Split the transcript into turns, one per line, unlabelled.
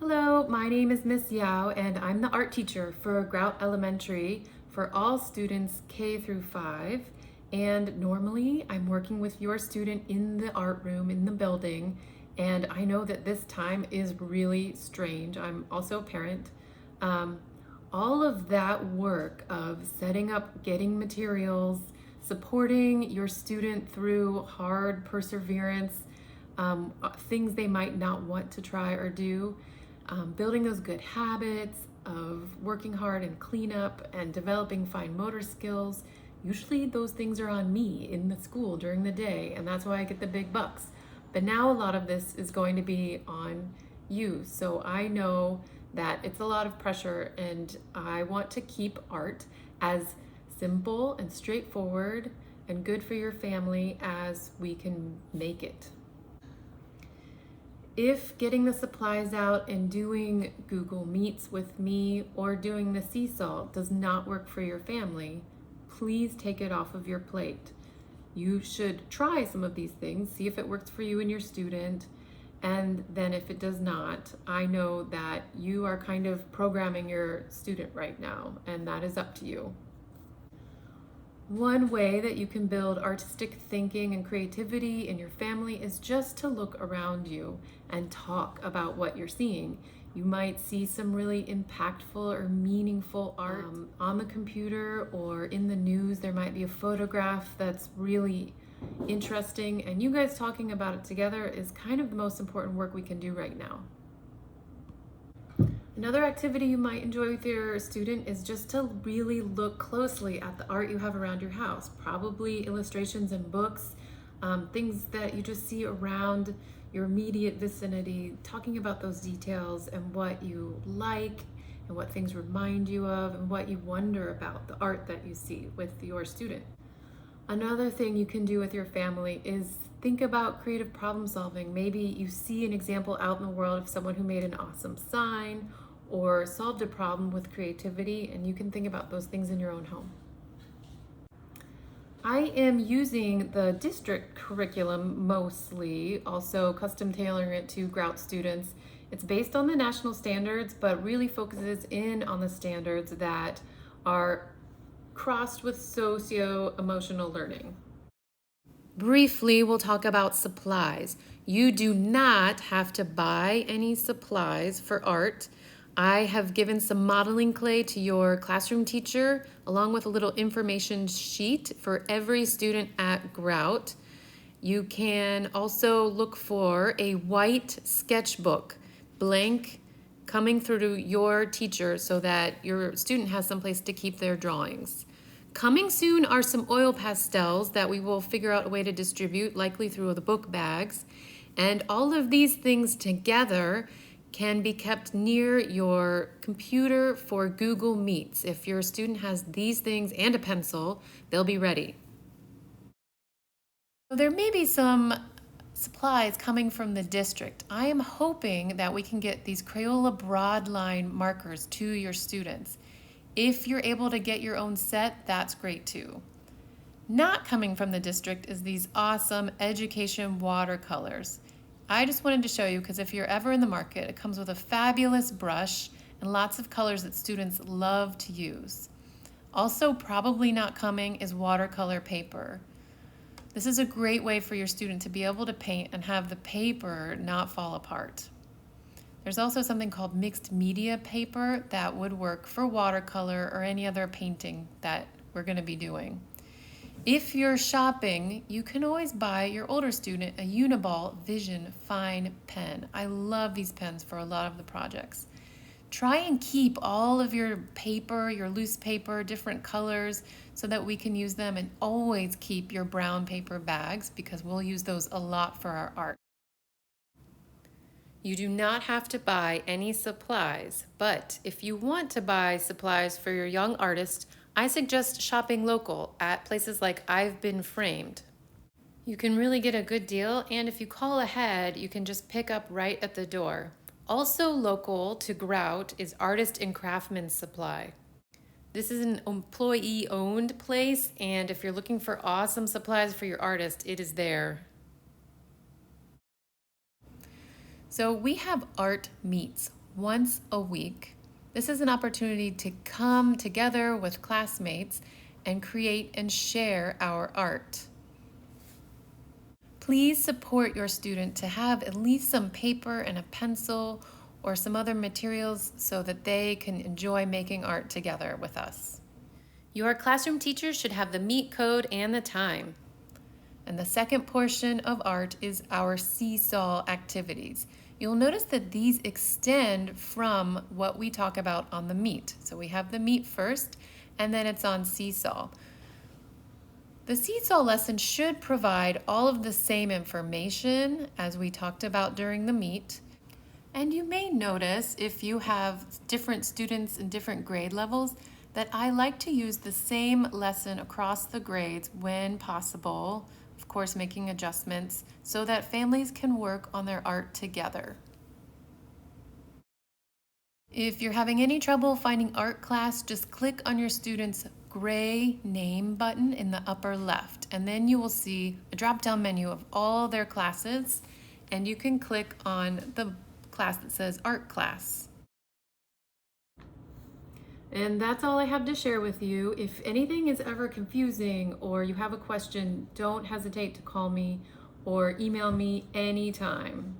Hello, my name is Miss Yao and I'm the art teacher for Grout Elementary for all students K through 5. And normally I'm working with your student in the art room in the building, and I know that this time is really strange. I'm also a parent. Um, all of that work of setting up, getting materials, supporting your student through hard perseverance, things they might not want to try or do, building those good habits of working hard and cleanup and developing fine motor skills. Usually those things are on me in the school during the day, and that's why I get the big bucks. But now a lot of this is going to be on you. So I know that it's a lot of pressure, and I want to keep art as simple and straightforward and good for your family as we can make it. If getting the supplies out and doing Google Meets with me or doing the SeeSaw does not work for your family, please take it off of your plate. You should try some of these things, see if it works for you and your student, and then if it does not, I know that you are kind of programming your student right now, and that is up to you. One way that you can build artistic thinking and creativity in your family is just to look around you and talk about what you're seeing. You might see some really impactful or meaningful art on the computer, or in the news there might be a photograph that's really interesting, and you guys talking about it together is kind of the most important work we can do right now. Another activity you might enjoy with your student is just to really look closely at the art you have around your house. Probably illustrations and books, things that you just see around your immediate vicinity, talking about those details and what you like and what things remind you of and what you wonder about the art that you see with your student. Another thing you can do with your family is think about creative problem solving. Maybe you see an example out in the world of someone who made an awesome sign or solved a problem with creativity, and you can think about those things in your own home. I am using the district curriculum mostly, also custom tailoring it to Grout students. It's based on the national standards, but really focuses in on the standards that are crossed with socio-emotional learning. Briefly, we'll talk about supplies. You do not have to buy any supplies for art. I have given some modeling clay to your classroom teacher, along with a little information sheet for every student at Grout. You can also look for a white sketchbook, blank, coming through to your teacher so that your student has someplace to keep their drawings. Coming soon are some oil pastels that we will figure out a way to distribute, likely through the book bags. And all of these things together can be kept near your computer for Google Meets. If your student has these things and a pencil, they'll be ready. There may be some supplies coming from the district. I am hoping that we can get these Crayola broadline markers to your students. If you're able to get your own set, that's great too. Not coming from the district is these awesome education watercolors. I just wanted to show you because if you're ever in the market, it comes with a fabulous brush and lots of colors that students love to use. Also, probably not coming is watercolor paper. This is a great way for your student to be able to paint and have the paper not fall apart. There's also something called mixed media paper that would work for watercolor or any other painting that we're going to be doing. If you're shopping, you can always buy your older student a Uniball Vision Fine pen. I love these pens for a lot of the projects. Try and keep all of your paper, your loose paper, different colors, so that we can use them, and always keep your brown paper bags because we'll use those a lot for our art. You do not have to buy any supplies, but if you want to buy supplies for your young artist, I suggest shopping local at places like I've Been Framed. You can really get a good deal, and if you call ahead, you can just pick up right at the door. Also local to Grout is Artist and Craftsman Supply. This is an employee-owned place, and if you're looking for awesome supplies for your artist, it is there. So we have art meets once a week. This is an opportunity to come together with classmates and create and share our art. Please support your student to have at least some paper and a pencil or some other materials so that they can enjoy making art together with us. Your classroom teacher should have the meet code and the time. And the second portion of art is our SeeSaw activities. You'll notice that these extend from what we talk about on the meet. So we have the meet first, and then it's on SeeSaw. The SeeSaw lesson should provide all of the same information as we talked about during the meet. And you may notice if you have different students in different grade levels that I like to use the same lesson across the grades when possible, of course making adjustments so that families can work on their art together. If you're having any trouble finding art class, just click on your student's gray name button in the upper left, and then you will see a drop-down menu of all their classes, and you can click on the class that says art class. And that's all I have to share with you. If anything is ever confusing or you have a question, don't hesitate to call me or email me anytime.